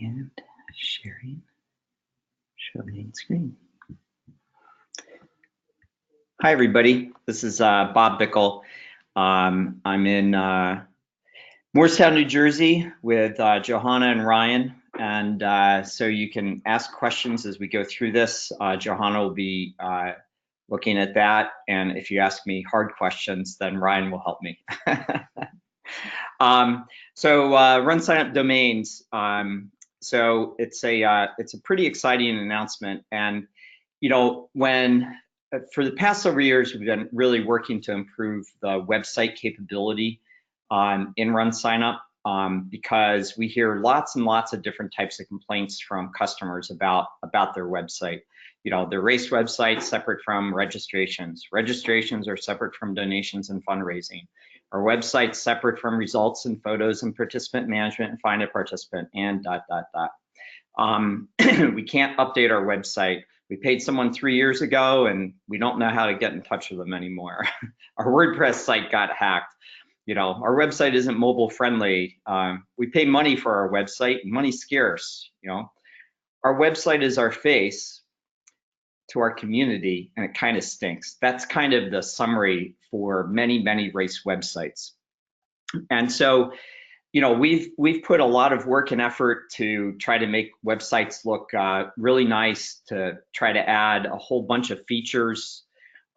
And sharing, show main screen. Hi, everybody. This is Bob Bickle. I'm in Moorestown, New Jersey with Johanna and Ryan. And so you can ask questions as we go through this. Johanna will be looking at that. And if you ask me hard questions, then Ryan will help me. RunSignUp domains. So it's a pretty exciting announcement. And you know, when for the past several years, we've been really working to improve the website capability in RunSignUp because we hear lots and lots of different types of complaints from customers about their website. You know, their race website separate from registrations. Registrations are separate from donations and fundraising. Our website's separate from results and photos and participant management and find a participant and ... We can't update our website. We paid someone 3 years ago and we don't know how to get in touch with them anymore. Our WordPress site got hacked. You know, our website isn't mobile friendly. We pay money for our website and money's scarce. You know, our website is our face to our community and it kind of stinks. That's kind of the summary for many race websites. And so, you know, we've put a lot of work and effort to try to make websites look really nice, to try to add a whole bunch of features.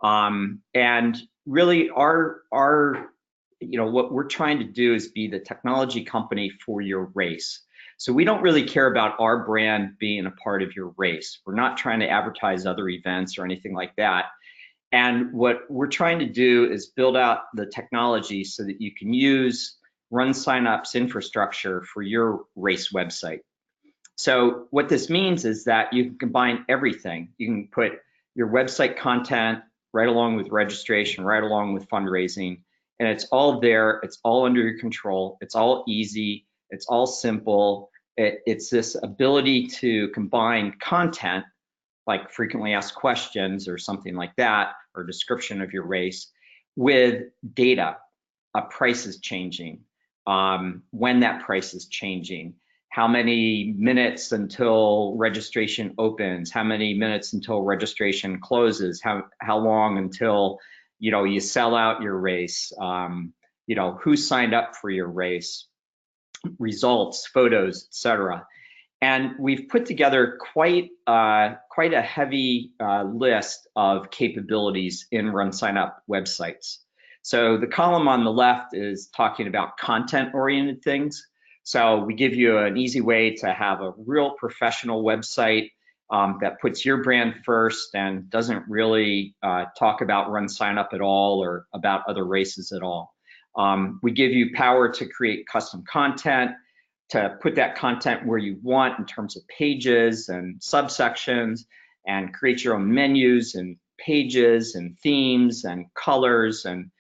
And really our you know, what we're trying to do is be the technology company for your race. So we don't really care about our brand being a part of your race. We're not trying to advertise other events or anything like that. And what we're trying to do is build out the technology so that you can use RunSignUp's infrastructure for your race website. So what this means is that you can combine everything. You can put your website content right along with registration, right along with fundraising, and it's all there. It's all under your control. It's all easy. It's all simple. It's this ability to combine content like frequently asked questions or something like that, or description of your race, with data. A price is changing, when that price is changing, how many minutes until registration opens, how many minutes until registration closes, how long until, you know, you sell out your race, you know, who signed up for your race, results, photos, etc. And we've put together quite a heavy list of capabilities in RunSignUp websites. So the column on the left is talking about content-oriented things. So we give you an easy way to have a real professional website that puts your brand first and doesn't really talk about RunSignUp at all or about other races at all. We give you power to create custom content, to put that content where you want in terms of pages and subsections, and create your own menus and pages and themes and colors and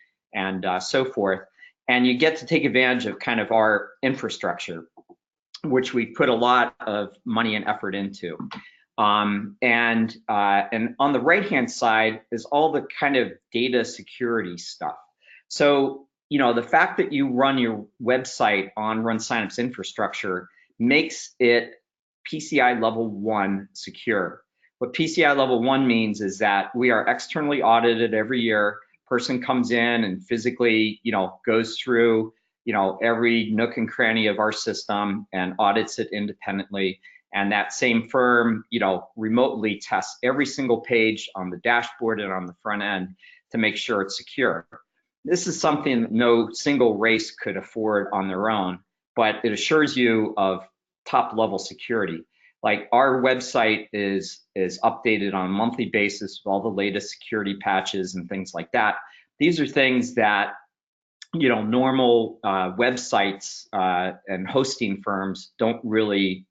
so forth. And you get to take advantage of kind of our infrastructure, which we put a lot of money and effort into. And on the right-hand side is all the kind of data security stuff. So, you know, the fact that you run your website on RunSignUp's infrastructure makes it PCI level 1 secure. What PCI level 1 means is that we are externally audited every year. Person comes in and physically, you know, goes through, you know, every nook and cranny of our system and audits it independently. And that same firm, you know, remotely tests every single page on the dashboard and on the front end to make sure it's secure. This is something that no single race could afford on their own, but it assures you of top level security. Like our website is updated on a monthly basis with all the latest security patches and things like that. These are things that, you know, normal websites and hosting firms aren't really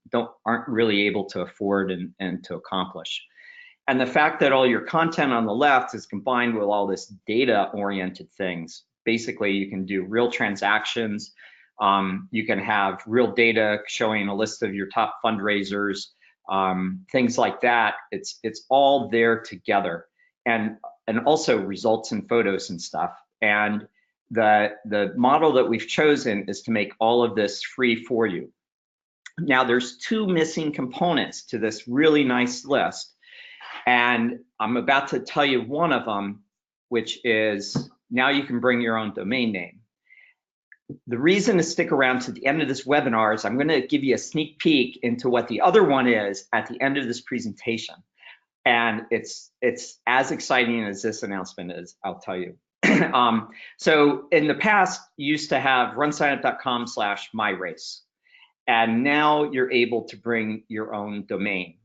able to afford and to accomplish. And the fact that all your content on the left is combined with all this data-oriented things. Basically, you can do real transactions. You can have real data showing a list of your top fundraisers, things like that. It's all there together, and also results and photos and stuff. And the model that we've chosen is to make all of this free for you. Now there's two missing components to this really nice list. And I'm about to tell you one of them, which is now you can bring your own domain name. The reason to stick around to the end of this webinar is I'm going to give you a sneak peek into what the other one is at the end of this presentation. And it's as exciting as this announcement is, I'll tell you. So in the past, you used to have runsignup.com/myrace. And now you're able to bring your own domain.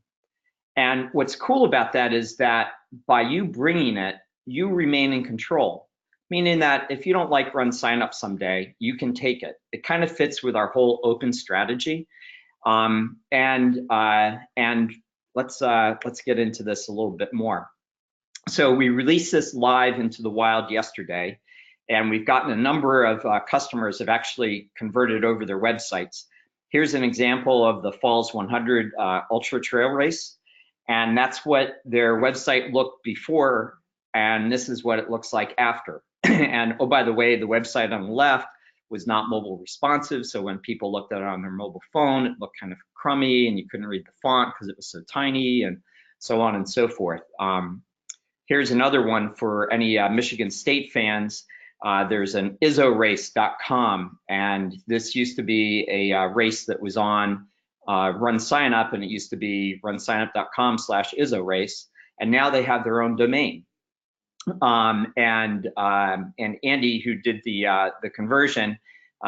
And what's cool about that is that by you bringing it, you remain in control. Meaning that if you don't like RunSignUp someday, you can take it. It kind of fits with our whole open strategy. And let's get into this a little bit more. So we released this live into the wild yesterday, and we've gotten a number of customers have actually converted over their websites. Here's an example of the Falls 100 Ultra Trail Race, and that's what their website looked before, and this is what it looks like after. And oh, by the way, the website on the left was not mobile responsive, so when people looked at it on their mobile phone, it looked kind of crummy, and you couldn't read the font because it was so tiny, and so on and so forth. Here's another one for any Michigan State fans. There's an izorace.com, and this used to be a race that was on RunSignUp, and it used to be runsignup.com/izorace, and now they have their own domain. And Andy, who did the conversion,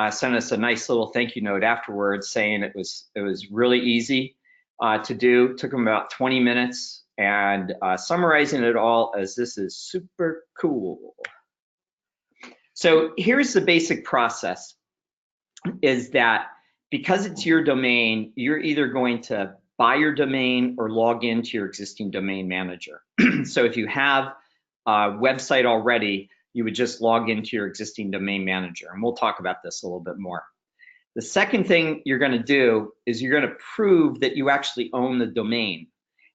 sent us a nice little thank you note afterwards, saying it was really easy to do. It took him about 20 minutes, and summarizing it all as this is super cool. So here's the basic process, is that because it's your domain, you're either going to buy your domain or log into your existing domain manager. So if you have a website already, you would just log into your existing domain manager, and we'll talk about this a little bit more. The second thing you're going to do is you're going to prove that you actually own the domain.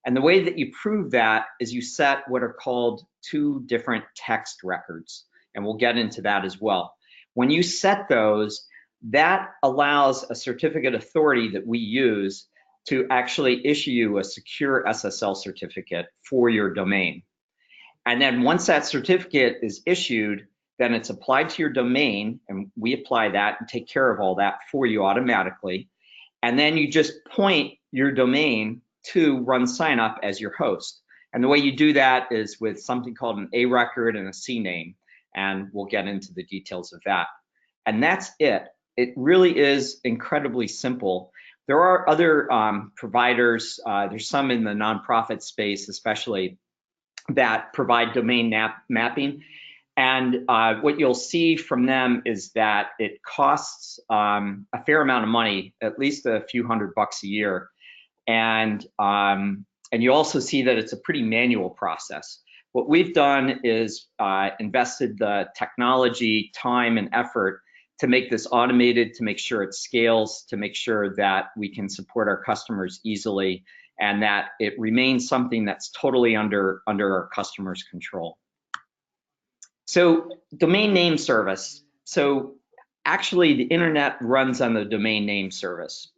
And the way that you prove that is you set what are called two different text records, and we'll get into that as well. When you set those, that allows a certificate authority that we use to actually issue you a secure SSL certificate for your domain. And then once that certificate is issued, then it's applied to your domain, and we apply that and take care of all that for you automatically. And then you just point your domain to RunSignUp as your host. And the way you do that is with something called an A record and a CNAME, and we'll get into the details of that. And that's it. It really is incredibly simple. There are other providers, there's some in the nonprofit space especially, that provide domain mapping. And what you'll see from them is that it costs a fair amount of money, at least a few $100 a year. And you also see that it's a pretty manual process. What we've done is invested the technology, time, and effort to make this automated, to make sure it scales, to make sure that we can support our customers easily, and that it remains something that's totally under our customers' control. So domain name service. So actually the internet runs on the domain name service.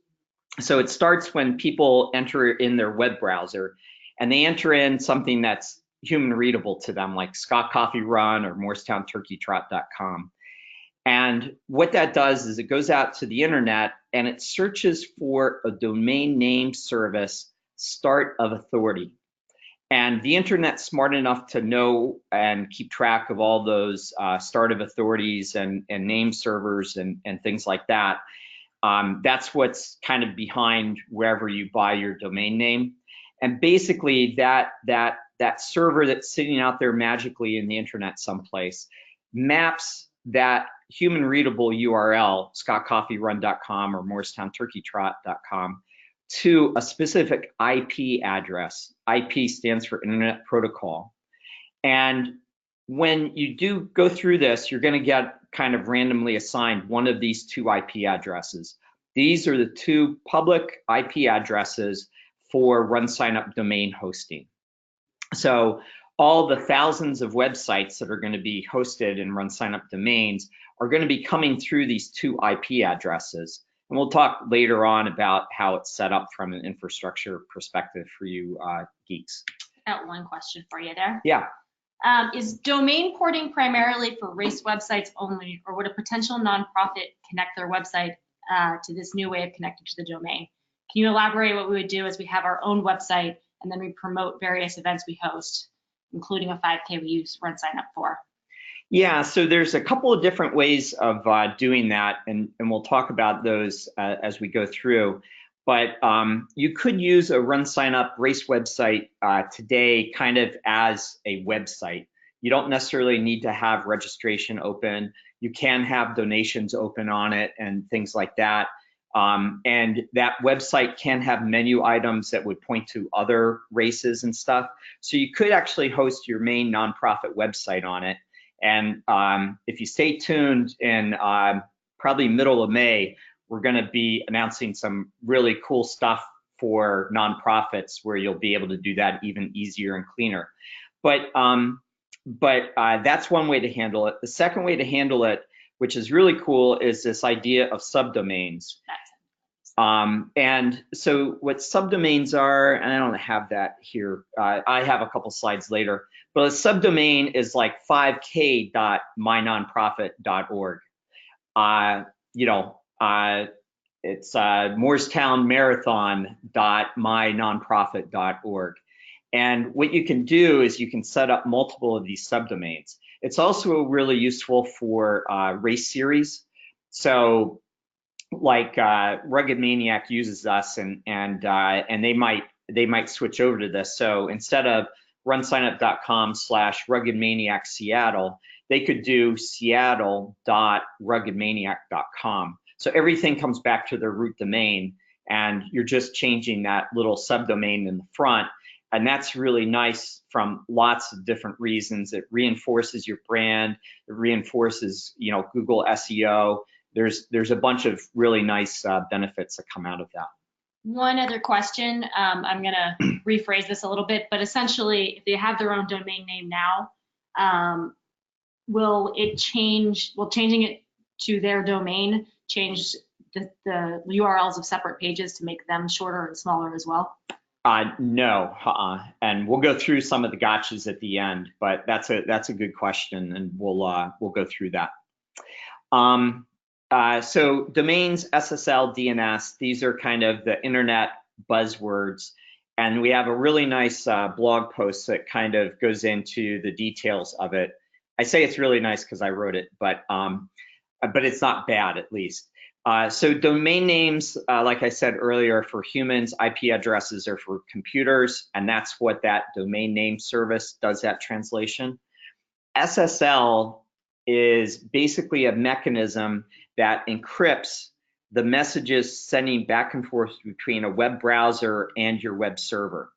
So it starts when people enter in their web browser, and they enter in something that's human readable to them, like Scott Coffee Run or MoorestownTurkeyTrot.com. And what that does is it goes out to the internet and it searches for a domain name service start of authority. And the internet's smart enough to know and keep track of all those start of authorities and name servers and things like that. That's what's kind of behind wherever you buy your domain name. And basically that server that's sitting out there magically in the internet someplace maps that human readable URL, scottcoffeerun.com or MoorestownTurkeyTrot.com, to a specific IP address. IP stands for Internet Protocol. And when you do go through this, you're going to get kind of randomly assigned one of these two IP addresses. These are the two public IP addresses for RunSignUp domain hosting. So all the thousands of websites that are going to be hosted in RunSignUp domains are going to be coming through these two IP addresses. And we'll talk later on about how it's set up from an infrastructure perspective for you geeks. Got one question for you there. Yeah. Is domain porting primarily for race websites only, or would a potential nonprofit connect their website to this new way of connecting to the domain? Can you elaborate what we would do as we have our own website and then we promote various events we host, including a 5K we use RunSignUp for? Yeah, so there's a couple of different ways of doing that, and we'll talk about those as we go through. But you could use a RunSignUp race website today kind of as a website. You don't necessarily need to have registration open. You can have donations open on it and things like that. And that website can have menu items that would point to other races and stuff. So you could actually host your main nonprofit website on it. And if you stay tuned in probably middle of May, we're going to be announcing some really cool stuff for nonprofits where you'll be able to do that even easier and cleaner. But that's one way to handle it. The second way to handle it, which is really cool, is this idea of subdomains. And so what subdomains are, and I don't have that here, I have a couple slides later, but a subdomain is like 5k.mynonprofit.org. It's Moorestown marathon.mynonprofit.org. And what you can do is you can set up multiple of these subdomains. It's also really useful for race series. So like Rugged Maniac uses us, and they might switch over to this. So instead of runsignup.com/ruggedmaniacseattle, they could do seattle.ruggedmaniac.com. So everything comes back to their root domain, and you're just changing that little subdomain in the front. And that's really nice from lots of different reasons. It reinforces your brand. It reinforces, Google SEO. There's a bunch of really nice benefits that come out of that. One other question, I'm going to rephrase this a little bit, but essentially, if they have their own domain name now, will changing it to their domain change the URLs of separate pages to make them shorter and smaller as well? No, and we'll go through some of the gotchas at the end, but that's a good question, and we'll go through that. So domains, SSL, DNS, these are kind of the internet buzzwords, and we have a really nice blog post that kind of goes into the details of it. I say it's really nice because I wrote it, but it's not bad, at least. So domain names, like I said earlier, are for humans. IP addresses are for computers, and that's what that domain name service does, that translation. SSL is basically a mechanism that encrypts the messages sending back and forth between a web browser and your web server.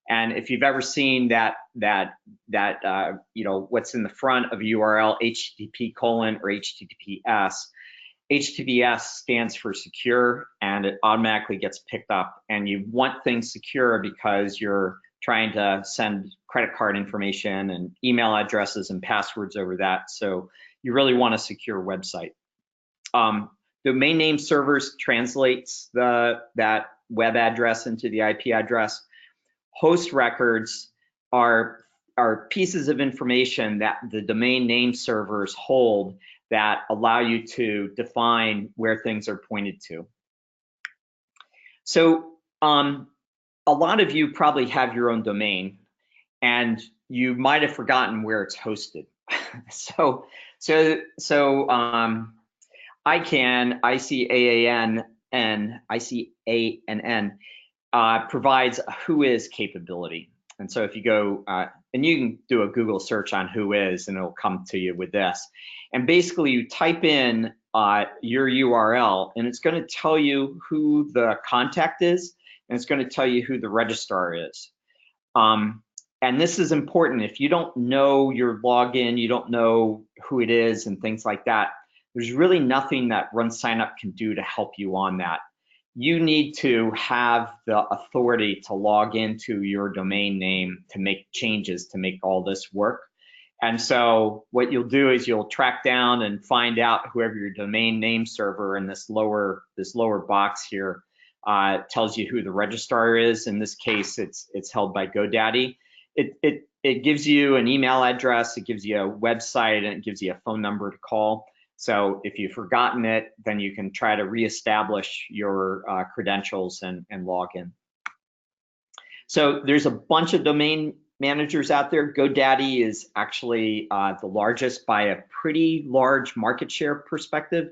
And if you've ever seen that what's in the front of a URL, HTTP: or HTTPS. HTTPS stands for secure, and it automatically gets picked up. And you want things secure because you're trying to send credit card information and email addresses and passwords over that. So you really want a secure website. Domain name servers translates that web address into the IP address. Host records are pieces of information that the domain name servers hold that allow you to define where things are pointed to. So a lot of you probably have your own domain, and you might have forgotten where it's hosted. so ICANN provides a Whois capability. And so if you go, and you can do a Google search on Whois, and it'll come to you with this. And basically you type in your URL, and it's going to tell you who the contact is, and it's going to tell you who the registrar is. And this is important. If you don't know your login, you don't know who it is and things like that, there's really nothing that RunSignUp can do to help you on that. You need to have the authority to log into your domain name to make changes to make all this work. And so what you'll do is you'll track down and find out whoever your domain name server in this lower box here tells you who the registrar is. In this case, it's held by GoDaddy. It gives you an email address, it gives you a website, and it gives you a phone number to call. So if you've forgotten it, then you can try to reestablish your credentials and log in. So there's a bunch of domain managers out there. GoDaddy is actually the largest by a pretty large market share perspective.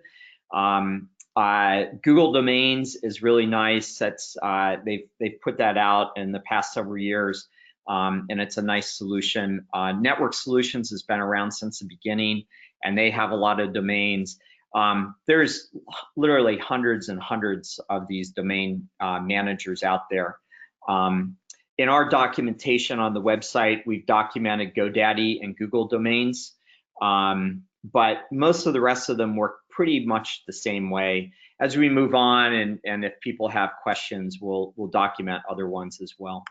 Google Domains is really nice. That's they've put that out in the past several years, and it's a nice solution. Network Solutions has been around since the beginning, and they have a lot of domains. There's literally hundreds and hundreds of these domain managers out there. In our documentation on the website, we've documented GoDaddy and Google Domains, but most of the rest of them work pretty much the same way. As we move on, and if people have questions, we'll document other ones as well.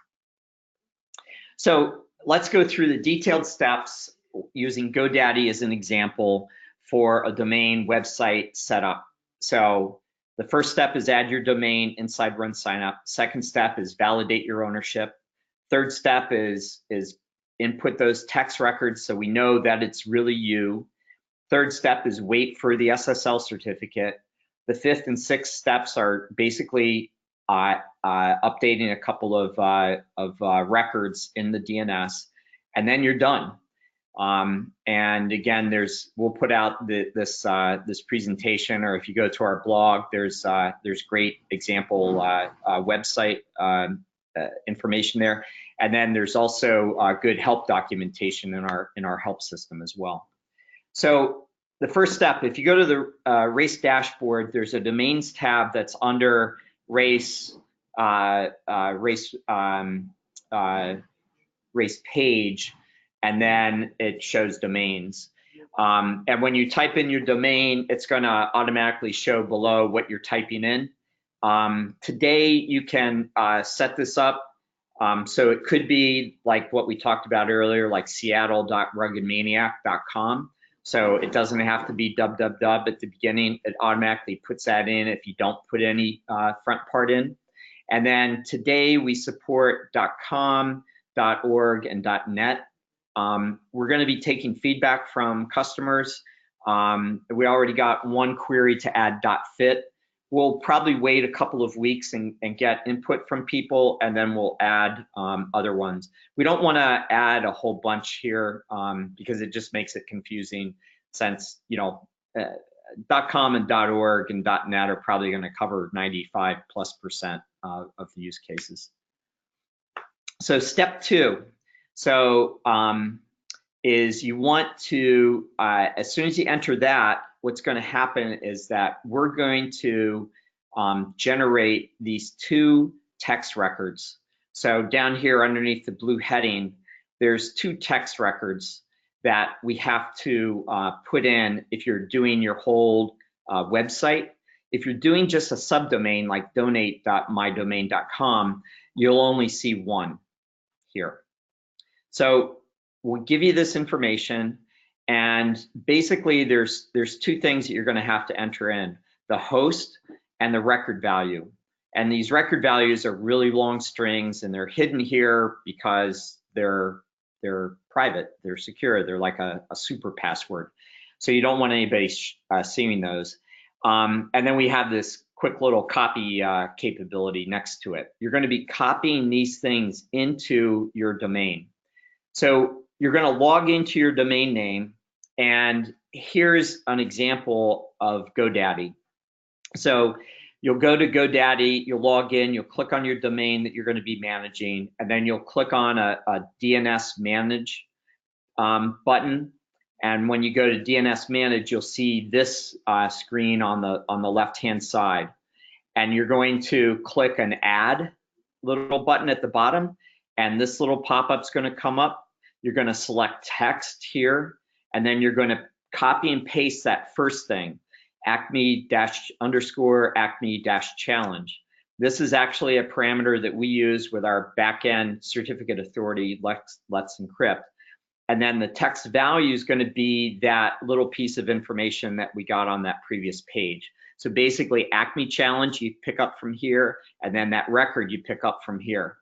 So let's go through the detailed steps using GoDaddy as an example for a domain website setup. So the first step is add your domain inside RunSignUp. Second step is validate your ownership. Third step is input those text records so we know that it's really you. Third step is wait for the SSL certificate. The fifth and sixth steps are basically updating a couple of records in the DNS, and then you're done. And again, we'll put out this presentation, or if you go to our blog, there's great example website information there, and then there's also good help documentation in our help system as well. So the first step, if you go to the race dashboard, there's a domains tab that's under race page, and then it shows domains. And when you type in your domain, it's going to automatically show below what you're typing in. Today, you can set this up. So it could be like what we talked about earlier, like seattle.ruggedmaniac.com. So it doesn't have to be www at the beginning. It automatically puts that in if you don't put any front part in. And then today we support .com, .org, and .net. We're going to be taking feedback from customers. We already got one query to add .fit. We'll probably wait a couple of weeks and get input from people, and then we'll add other ones. We don't want to add a whole bunch here because it just makes it confusing, since .com and .org and .net are probably going to cover 95+% of the use cases. So step two. So is you want to, as soon as you enter that, what's going to happen is that we're going to generate these two text records. So down here underneath the blue heading, there's two text records that we have to put in if you're doing your whole website. If you're doing just a subdomain like donate.mydomain.com, you'll only see one here. So we'll give you this information, and basically there's two things that you're going to have to enter in: the host and the record value. And these record values are really long strings, and they're hidden here because they're private, they're secure, they're like a super password. So you don't want anybody seeing those. And then we have this quick little copy capability next to it. You're going to be copying these things into your domain. So you're going to log into your domain name, and here's an example of GoDaddy. So you'll go to GoDaddy, you'll log in, you'll click on your domain that you're going to be managing, and then you'll click on a DNS Manage button. And when you go to DNS Manage, you'll see this screen on the left-hand side. And you're going to click an Add little button at the bottom, and this little pop-up's going to come up. You're going to select text here, and then you're going to copy and paste that first thing, acme_acme-challenge. This is actually a parameter that we use with our backend certificate authority, Let's Encrypt. And then the text value is going to be that little piece of information that we got on that previous page. So basically, Acme Challenge you pick up from here, and then that record you pick up from here.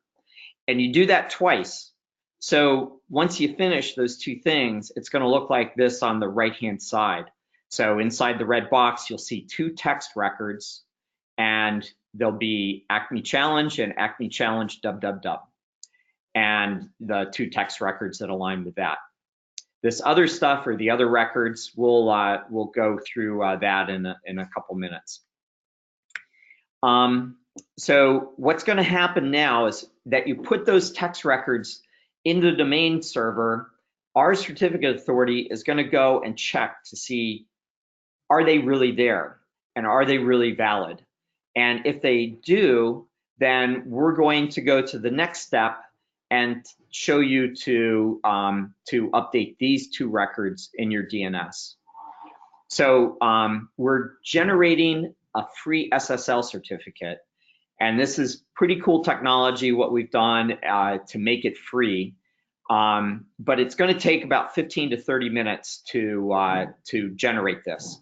And you do that twice. So once you finish those two things, it's going to look like this on the right-hand side. So inside the red box, you'll see two text records, and there'll be Acme Challenge and Acme Challenge dub, and the two text records that align with that. This other stuff, or the other records, we'll go through that in a couple minutes. So what's going to happen now is that you put those text records into the domain server. Our certificate authority is going to go and check to see, are they really there, and are they really valid? And if they do, then we're going to go to the next step and show you to update these two records in your DNS. So we're generating a free SSL certificate, and this is pretty cool technology, what we've done to make it free. But it's going to take about 15 to 30 minutes to generate this.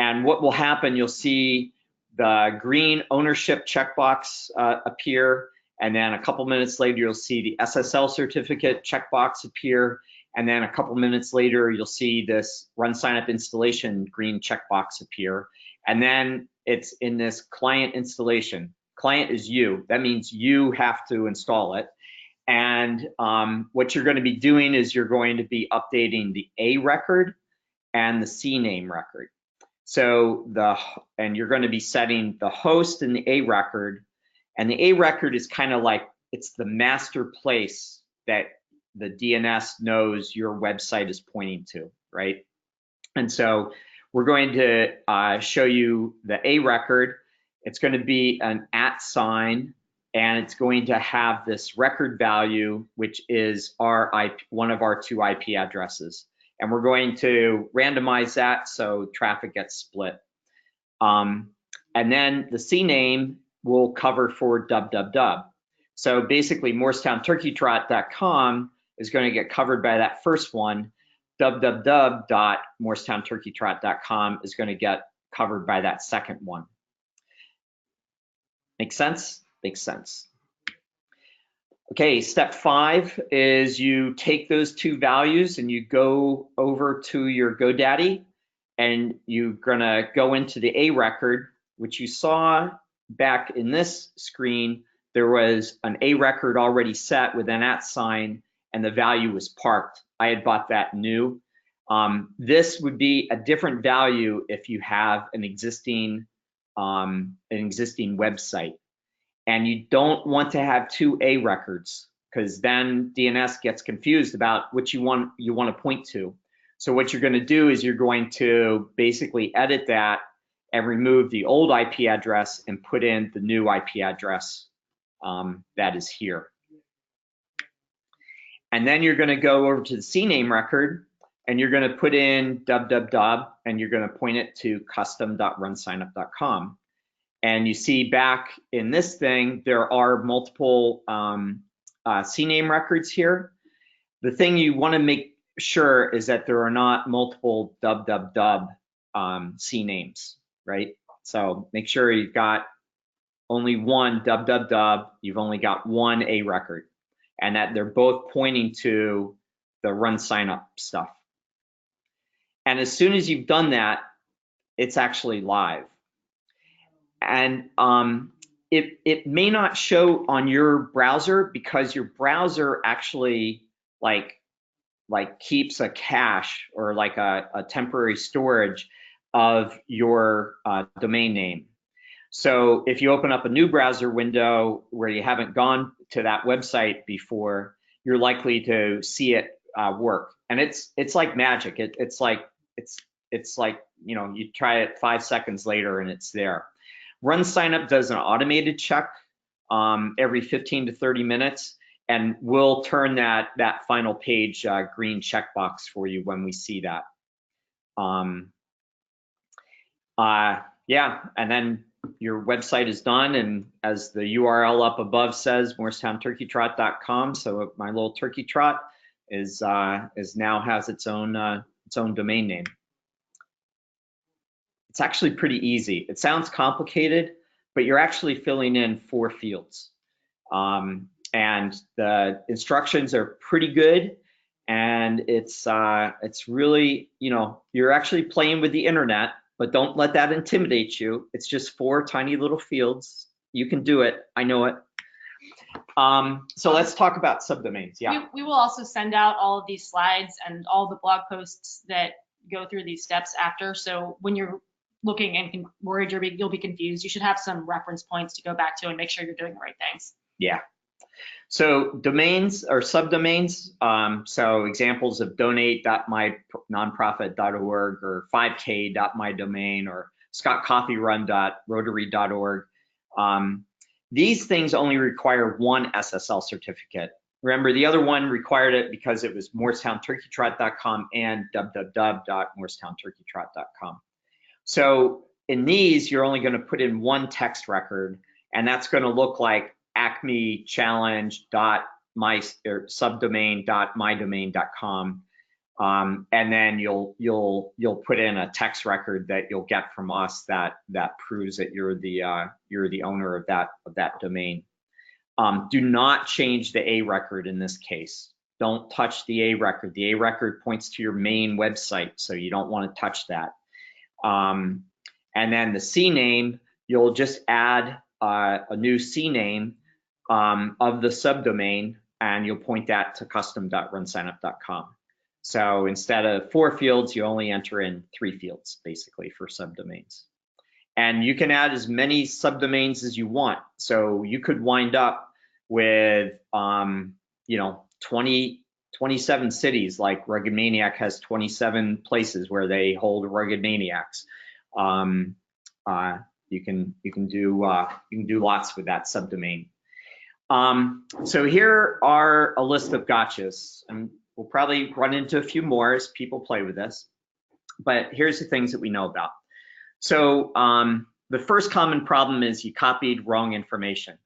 And what will happen, you'll see the green ownership checkbox appear, and then a couple minutes later, you'll see the SSL certificate checkbox appear, and then a couple minutes later, you'll see this RunSignUp installation green checkbox appear, and then it's in this client installation. Client is you. That means you have to install it. And what you're going to be doing is you're going to be updating the A record and the CNAME record. So and you're going to be setting the host in the A record, and the A record is kind of like, it's the master place that the DNS knows your website is pointing to, right? And so we're going to show you the A record. It's going to be an @ sign, and it's going to have this record value, which is our one of our two IP addresses. And we're going to randomize that so traffic gets split. And then the CNAME will cover for dub. So basically, MoorstownTurkeyTrot.com is going to get covered by that first one. www.MoorstownTurkeyTrot.com is going to get covered by that second one. Make sense? Makes sense. Okay, step 5 is you take those two values and you go over to your GoDaddy, and you're gonna go into the A record, which you saw back in this screen. There was an A record already set with an @ sign, and the value was parked. I had bought that new. This would be a different value if you have an existing website. And you don't want to have two A records, because then DNS gets confused about which you want to point to. So what you're going to do is you're going to basically edit that and remove the old IP address and put in the new IP address that is here. And then you're going to go over to the CNAME record, and you're going to put in dub, and you're going to point it to custom.runsignup.com. And you see back in this thing, there are multiple CNAME records here. The thing you want to make sure is that there are not multiple dub CNAMEs, right? So make sure you've got only one dub, you've only got one A record, and that they're both pointing to the RunSignUp stuff. And as soon as you've done that, it's actually live. And it may not show on your browser, because your browser actually like keeps a cache, or like a temporary storage of your domain name. So if you open up a new browser window where you haven't gone to that website before, you're likely to see it work. And it's like magic. It's like you try it 5 seconds later and it's there. RunSignUp does an automated check every 15 to 30 minutes, and we'll turn that final page green checkbox for you when we see that. Yeah, and then your website is done, and as the URL up above says, MoorstownTurkeyTrot.com, so my little turkey trot, is now has its own domain name. It's actually pretty easy. It sounds complicated, but you're actually filling in 4 fields. And the instructions are pretty good, and it's really, you know, you're actually playing with the internet, but don't let that intimidate you. It's just 4 tiny little fields. You can do it. I know it. So let's talk about subdomains. Yeah. We will also send out all of these slides and all the blog posts that go through these steps after. So when you're looking and worried you'll be confused, you should have some reference points to go back to and make sure you're doing the right things. Yeah. So domains or subdomains, so examples of donate.mynonprofit.org or 5k.mydomain or scottcoffeerun.rotary.org. These things only require one SSL certificate. Remember, the other one required it because it was MoorestownTurkeyTrot.com and www.MoorestownTurkeyTrot.com. So in these, you're only going to put in one text record, and that's going to look like acmechallenge.subdomain.mydomain.com, and then you'll put in a text record that you'll get from us that proves that you're the owner of that domain. Do not change the A record in this case. Don't touch the A record. The A record points to your main website, so you don't want to touch that. And then the CNAME, you'll just add a new CNAME of the subdomain, and you'll point that to custom.runsignup.com. So instead of 4 fields, you only enter in 3 fields, basically, for subdomains. And you can add as many subdomains as you want. So you could wind up with, you know, 27 cities, like Rugged Maniac has 27 places where they hold Rugged Maniacs. You can do lots with that subdomain. So here are a list of gotchas, and we'll probably run into a few more as people play with this, but here's the things that we know about. So the first common problem is you copied wrong information.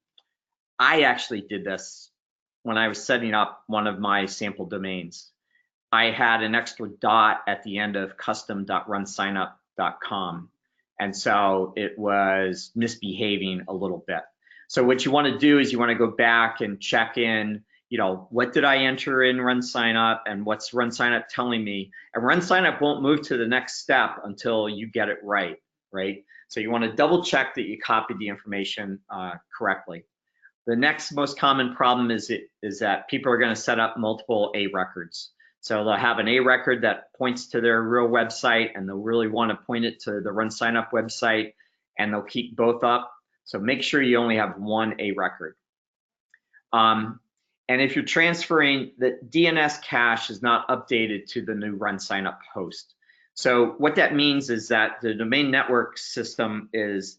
I actually did this when I was setting up one of my sample domains. I had an extra dot at the end of custom.runsignup.com, and so it was misbehaving a little bit. So what you want to do is you want to go back and check in, you know, what did I enter in RunSignUp and what's RunSignUp telling me? And RunSignUp won't move to the next step until you get it right? So you want to double check that you copied the information correctly. The next most common problem is that people are going to set up multiple A records. So they'll have an A record that points to their real website, and they'll really want to point it to the RunSignUp website, and they'll keep both up. So make sure you only have one A record. And if you're transferring, the DNS cache is not updated to the new RunSignUp host. So what that means is that the domain network system is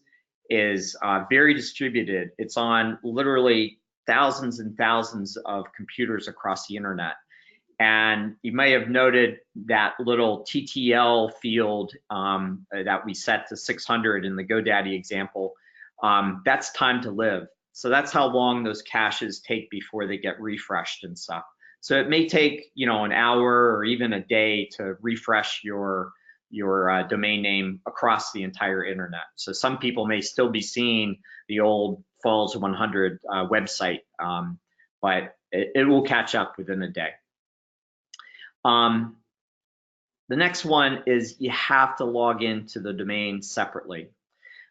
very distributed. It's on literally thousands and thousands of computers across the internet. And you may have noted that little TTL field that we set to 600 in the GoDaddy example. That's time to live. So that's how long those caches take before they get refreshed and stuff. So it may take, you know, an hour or even a day to refresh your domain name across the entire internet. So some people may still be seeing the old Falls 100 website, but it will catch up within a day. The next one is you have to log into the domain separately.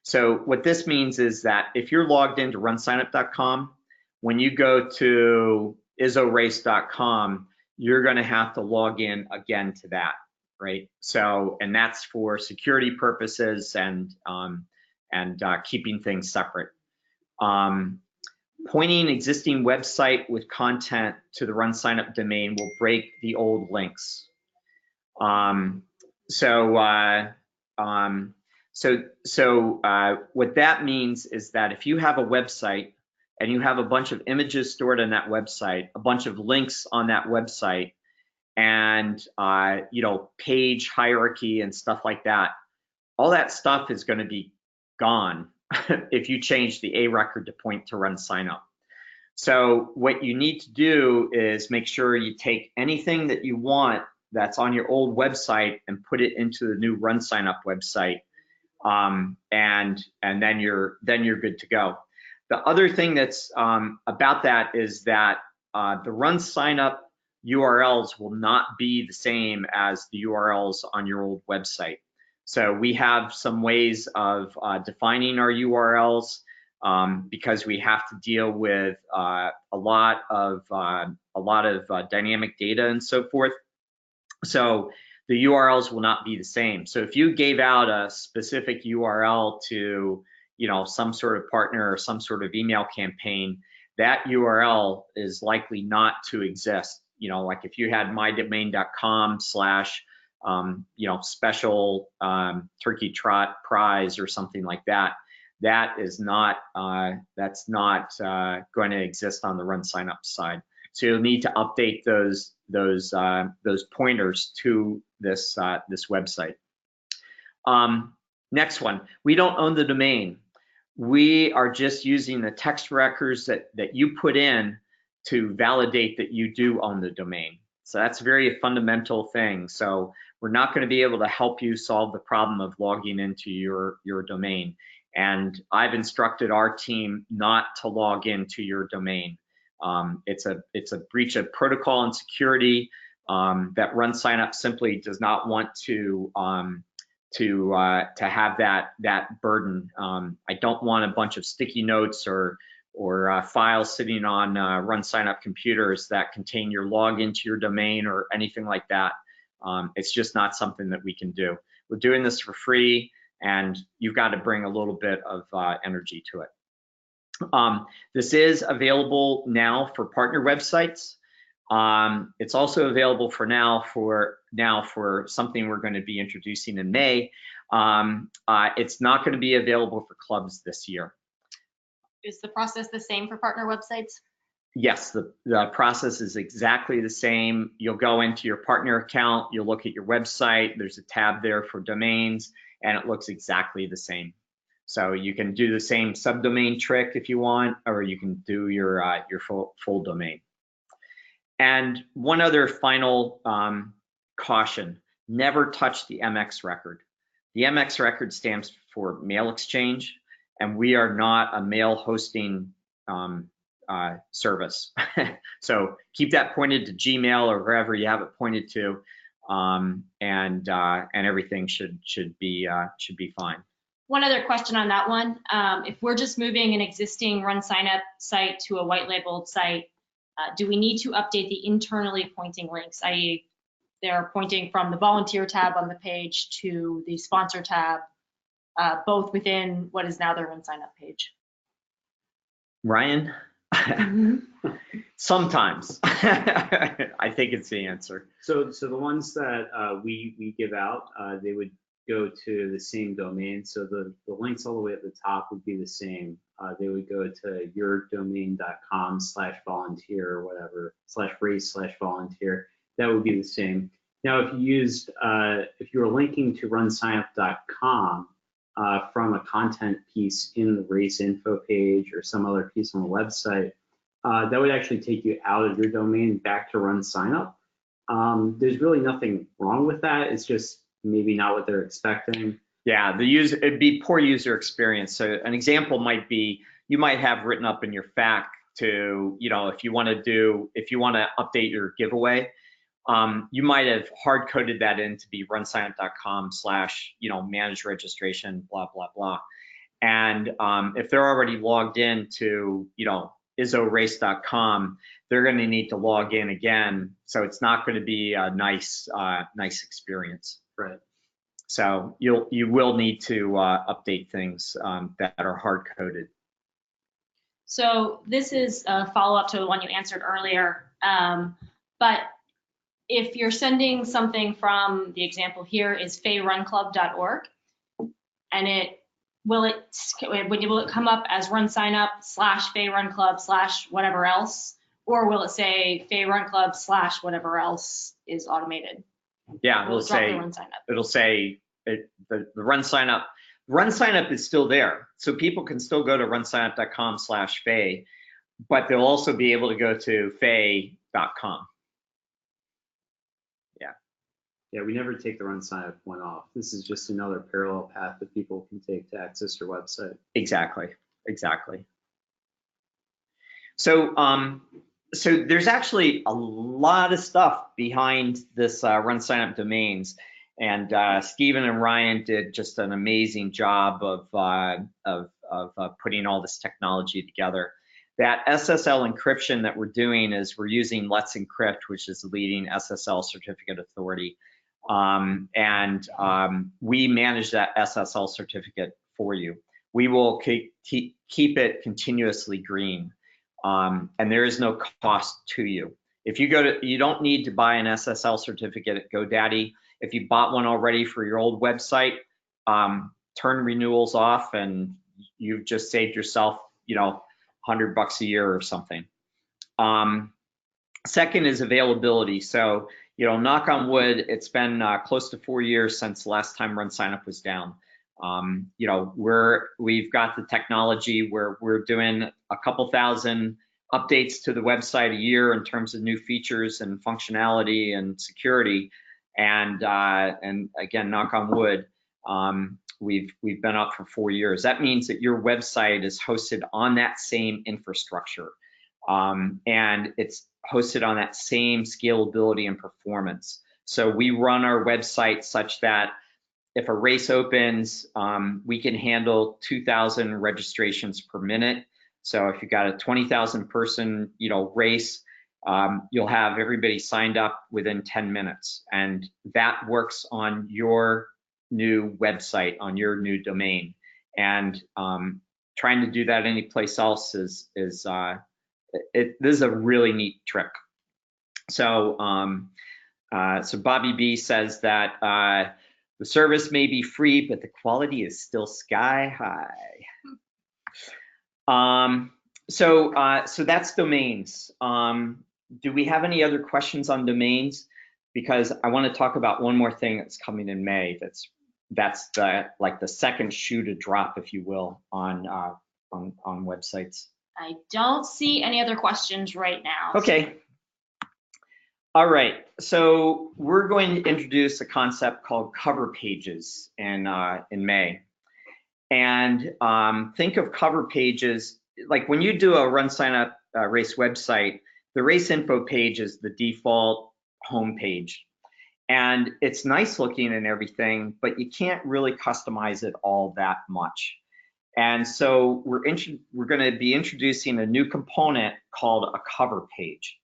So what this means is that if you're logged into runsignup.com, when you go to isorace.com, you're going to have to log in again to that, right? So, and that's for security purposes and keeping things separate. Pointing existing website with content to the RunSignUp domain will break the old links. What that means is that if you have a website and you have a bunch of images stored on that website, a bunch of links on that website, and you know, page hierarchy and stuff like that, all that stuff is going to be gone if you change the A record to point to RunSignUp. So what you need to do is make sure you take anything that you want that's on your old website and put it into the new RunSignUp website, and then you're good to go. The other thing that's about that is that the RunSignUp URLs will not be the same as the URLs on your old website. So we have some ways of defining our URLs because we have to deal with a lot of dynamic data and so forth. So the URLs will not be the same. So if you gave out a specific URL to, some sort of partner or some sort of email campaign, that URL is likely not to exist. Like if you had mydomain.com / special turkey trot prize or something like that, that's not going to exist on the RunSignUp side. So you'll need to update those pointers to this website. Next one, we don't own the domain. We are just using the text records that you put in to validate that you do own the domain. So that's a very fundamental thing. So we're not going to be able to help you solve the problem of logging into your domain. And I've instructed our team not to log into your domain. It's a breach of protocol and security that RunSignUp simply does not want to have that burden. I don't want a bunch of sticky notes or files sitting on RunSignUp computers that contain your login to your domain or anything like that. It's just not something that we can do. We're doing this for free, and you've got to bring a little bit of energy to it. This is available now for partner websites. It's also available for now for something we're going to be introducing in May. It's not going to be available for clubs this year. Is the process the same for partner websites? Yes, the process is exactly the same. You'll go into your partner account, you'll look at your website, there's a tab there for domains, and it looks exactly the same. So you can do the same subdomain trick if you want, or you can do your full domain. And one other final caution, never touch the MX record. The MX record stands for mail exchange, and we are not a mail hosting service. So keep that pointed to Gmail or wherever you have it pointed to, and everything should be fine. One other question on that one. If we're just moving an existing RunSignUp site to a white labeled site, do we need to update the internally pointing links, i.e. they're pointing from the volunteer tab on the page to the sponsor tab, both within what is now the RunSignUp page? Ryan? Sometimes. I think it's the answer. So the ones that we give out, they would go to the same domain. So the links all the way at the top would be the same. They would go to yourdomain.com /volunteer or whatever, /race/volunteer. That would be the same. Now, if you were linking to runsignup.com from a content piece in the race info page or some other piece on the website, that would actually take you out of your domain back to RunSignUp. There's really nothing wrong with that. It's just maybe not what they're expecting. Yeah, it'd be poor user experience. So an example might be, you might have written up in your FAQ to, if you want to update your giveaway, you might have hard coded that in to be runsignup.com / manage registration, blah, blah, blah. And if they're already logged in to, isorace.com, they're going to need to log in again. So it's not going to be a nice experience. Right. So you will need to update things that are hard coded. So this is a follow-up to the one you answered earlier. But if you're sending something from, the example here is fayrrunclub.org, and will it come up as RunSignUp /fayrrunclub / whatever else, or will it say fayrrunclub / whatever else is automated? Yeah, it'll say the RunSignUp. RunSignUp is still there, so people can still go to runsignup.com /fay. but they'll also be able to go to fay.com. Yeah, we never take the RunSignUp one off. This is just another parallel path that people can take to access your website. Exactly, exactly. So, so there's actually a lot of stuff behind this RunSignUp domains, and Stephen and Ryan did just an amazing job of putting all this technology together. That SSL encryption that we're doing is we're using Let's Encrypt, which is the leading SSL certificate authority. We manage that SSL certificate for you. We will keep it continuously green, and there is no cost to you. If you you don't need to buy an SSL certificate at GoDaddy. If you bought one already for your old website, turn renewals off, and you've just saved yourself, $100 a year or something. Second is availability. So, knock on wood, it's been close to 4 years since the last time RunSignUp was down. We've got the technology where we're doing a couple thousand updates to the website a year in terms of new features and functionality and security. And again, knock on wood, we've been up for 4 years. That means that your website is hosted on that same infrastructure, and it's hosted on that same scalability and performance. So we run our website such that if a race opens, we can handle 2,000 registrations per minute. So if you got a 20,000 person, race, you'll have everybody signed up within 10 minutes, and that works on your new website, on your new domain. And trying to do that anyplace else is this is a really neat trick. So so Bobby B says that the service may be free, but the quality is still sky high. So that's domains. Do we have any other questions on domains? Because I want to talk about one more thing that's coming in May. That's the second shoe to drop, if you will, on websites. I don't see any other questions right now. Okay. All right. So we're going to introduce a concept called cover pages in May. And think of cover pages like when you do a RunSignUp race website, the race info page is the default home page. And it's nice looking and everything, but you can't really customize it all that much. And so we're going to be introducing a new component called a cover page.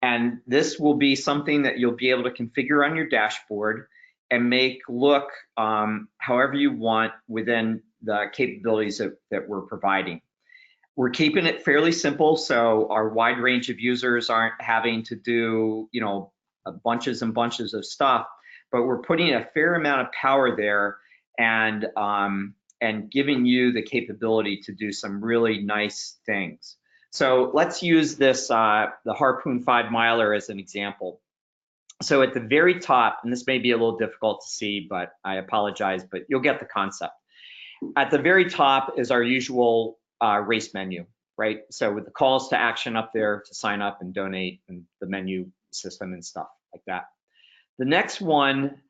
And this will be something that you'll be able to configure on your dashboard and make look however you want within the capabilities that we're providing. We're keeping it fairly simple, so our wide range of users aren't having to do, bunches and bunches of stuff, but we're putting a fair amount of power there and giving you the capability to do some really nice things. So let's use this, the Harpoon 5 miler as an example. So at the very top, and this may be a little difficult to see, but I apologize, but you'll get the concept. At the very top is our usual race menu, right? So with the calls to action up there to sign up and donate and the menu system and stuff like that. The next one,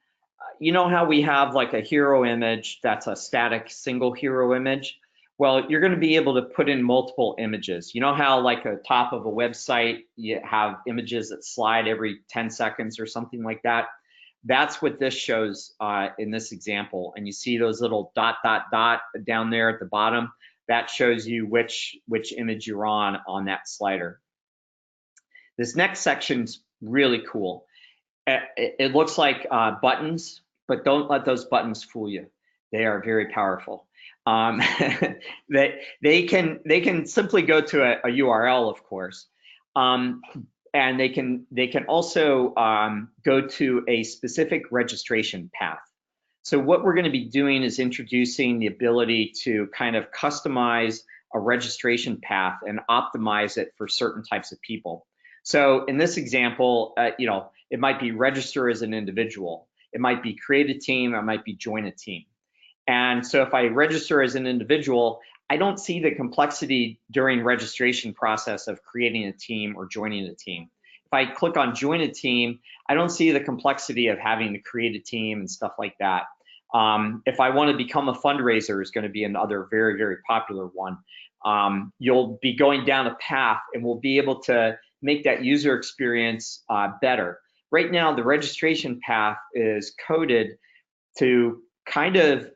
you know how we have like a hero image that's a static single hero image? Well, you're going to be able to put in multiple images. You know how like a top of a website, you have images that slide every 10 seconds or something like that? That's what this shows in this example. And you see those little ... down there at the bottom. That shows you which image you're on that slider. This next section's really cool. It looks like buttons, but don't let those buttons fool you. They are very powerful. They can simply go to a URL, of course, and they can also go to a specific registration path. So what we're going to be doing is introducing the ability to kind of customize a registration path and optimize it for certain types of people. So in this example, it might be register as an individual. It might be create a team. It might be join a team. And so if I register as an individual, I don't see the complexity during registration process of creating a team or joining a team. If I click on join a team, I don't see the complexity of having to create a team and stuff like that. If I want to become a fundraiser is going to be another very, very popular one. You'll be going down a path and we'll be able to make that user experience better. Right now, the registration path is coded to kind of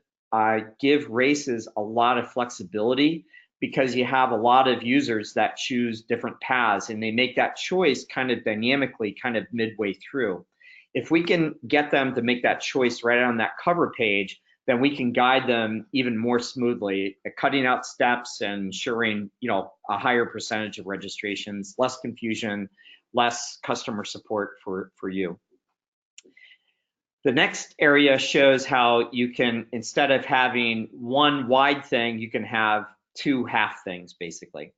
give races a lot of flexibility because you have a lot of users that choose different paths and they make that choice kind of dynamically, kind of midway through. If we can get them to make that choice right on that cover page, then we can guide them even more smoothly, cutting out steps and ensuring, a higher percentage of registrations, less confusion, less customer support for you. The next area shows how you can, instead of having one wide thing, you can have two half things, basically.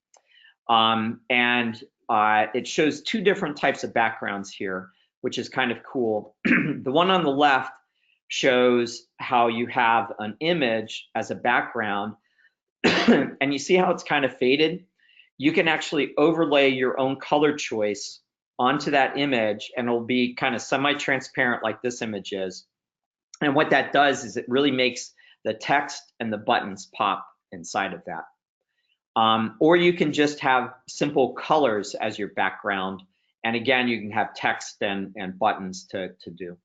It shows two different types of backgrounds here, which is kind of cool. The one on the left shows how you have an image as a background, and you see how it's kind of faded? You can actually overlay your own color choice onto that image, and it'll be kind of semi-transparent like this image is. And what that does is it really makes the text and the buttons pop inside of that. Or you can just have simple colors as your background. And again, you can have text and buttons to do.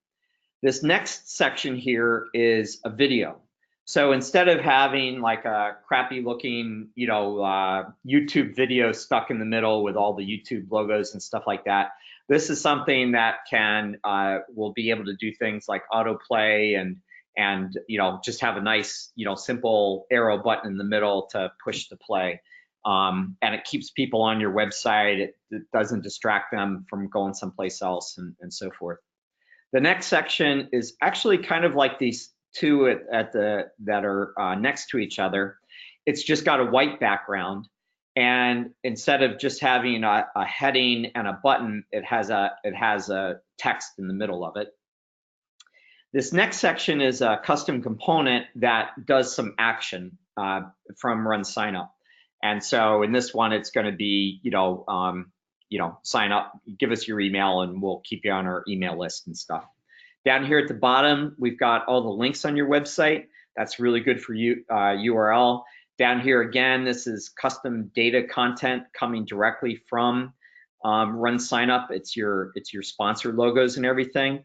This next section here is a video. So instead of having like a crappy looking, YouTube video stuck in the middle with all the YouTube logos and stuff like that, this is something that will be able to do things like autoplay and just have a nice, simple arrow button in the middle to push to play. And it keeps people on your website. It doesn't distract them from going someplace else and so forth. The next section is actually kind of like these two that are next to each other. It's just got a white background, and instead of just having a heading and a button, it has a text in the middle of it. This next section is a custom component that does some action from RunSignUp. And so in this one, it's going to be, sign up, give us your email, and we'll keep you on our email list and stuff. Down here at the bottom, we've got all the links on your website. That's really good for you, URL. Down here again, this is custom data content coming directly from RunSignUp. It's your sponsor logos and everything.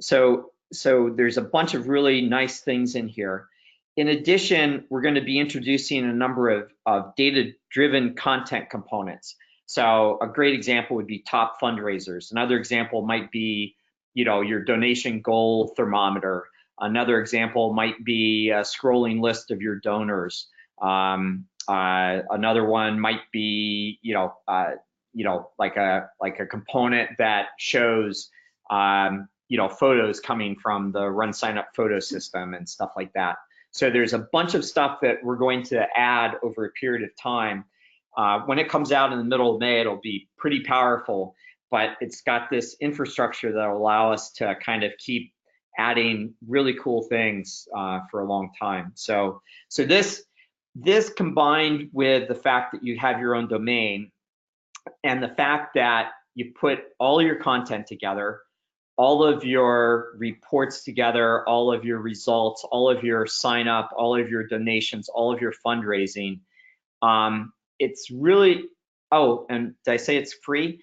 So there's a bunch of really nice things in here. In addition, we're going to be introducing a number of data-driven content components. So a great example would be top fundraisers. Another example might be, your donation goal thermometer. Another example might be a scrolling list of your donors. Another one might be, like a component that shows, photos coming from the RunSignUp photo system and stuff like that. So there's a bunch of stuff that we're going to add over a period of time. When it comes out in the middle of May, it'll be pretty powerful, but it's got this infrastructure that will allow us to kind of keep adding really cool things for a long time. So this combined with the fact that you have your own domain and the fact that you put all your content together, all of your reports together, all of your results, all of your sign up, all of your donations, all of your fundraising. It's really, and did I say it's free?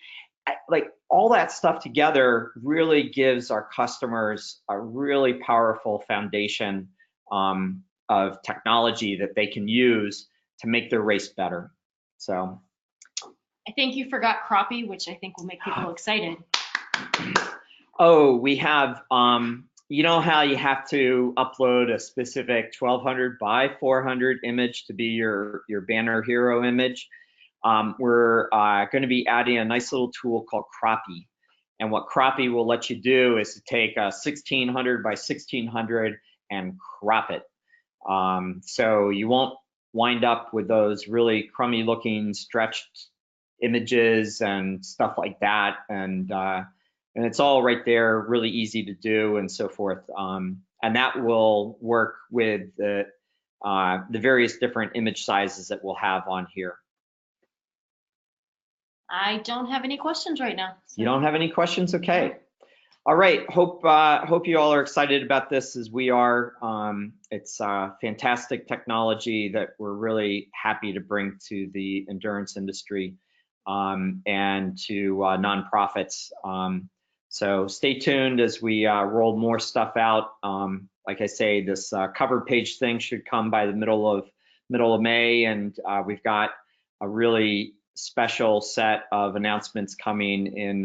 Like all that stuff together really gives our customers a really powerful foundation of technology that they can use to make their race better. So. I think you forgot crappie, which I think will make people excited. Oh, we have, you know how you have to upload a specific 1200 by 400 image to be your banner hero image? We're going to be adding a nice little tool called crappie. And what crappie will let you do is to take a 1600 by 1600 and crop it. So you won't wind up with those really crummy looking stretched images and stuff like that. And it's all right there, really easy to do and so forth. And that will work with the the various different image sizes that we'll have on here. I don't have any questions right now. So. You don't have any questions? Okay. All right. Hope you all are excited about this as we are. It's fantastic technology that we're really happy to bring to the endurance industry and to nonprofits. So stay tuned as we roll more stuff out. Like I say, this cover page thing should come by the middle of May, and we've got a really special set of announcements coming in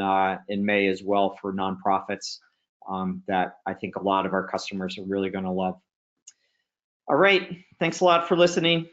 May as well for nonprofits that I think a lot of our customers are really going to love. All right, thanks a lot for listening.